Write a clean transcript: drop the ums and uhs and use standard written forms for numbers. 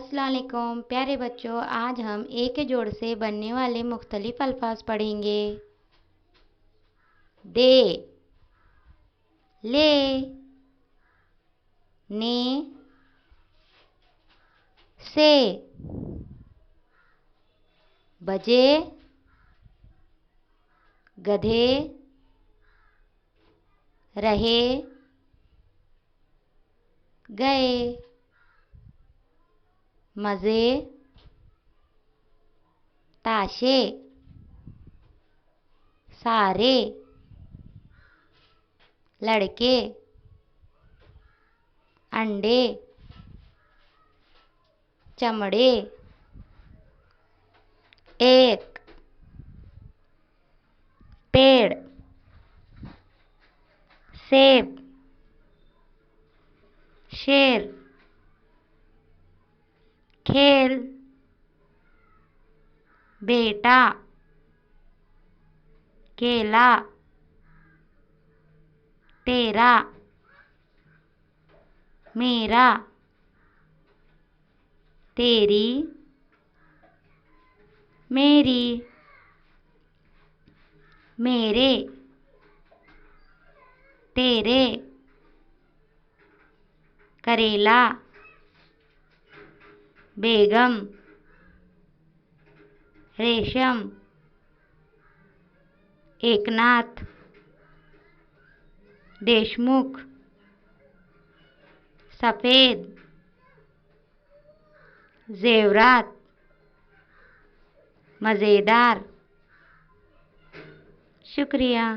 अस्सलाम वालेकुम प्यारे बच्चों, आज हम ए के जोड़ से बनने वाले मुख्तलिफ अल्फाज पढ़ेंगे। दे, ले, ने, से, बजे, गधे, रहे, गए, मज़े, ताशे, सारे, लड़के, अंडे, चमड़े, एक, पेड़, सेब, शेर, खेल, बेटा, केला, तेरा, मेरा, तेरी, मेरी, मेरे, तेरे, करेला, बेगम, रेशम, एकनाथ, देशमुख, सफ़ेद, जेवरात, मज़ेदार। शुक्रिया।